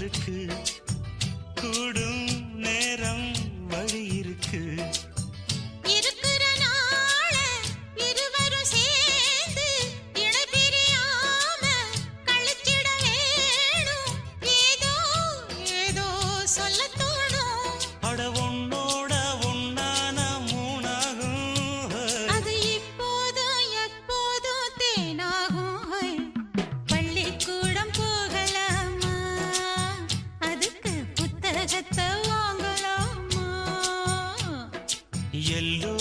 இருக்கு கூடும் நேரம் வழி இருக்கு இருக்கிற நாள இருவரும் சேர்ந்து இடைபிரியாம கழிச்சிட வேணும் ஏதோ ஏதோ சொல்ல தோணும் அட உன்னோட ஒன்னான மூணாகும் அது இப்போதும் எப்போதும் தேனாகும் பள்ளிக்கூடம் போகலாமா அதுக்கு புத்தகத்தை வாங்கலாமா எல்லோ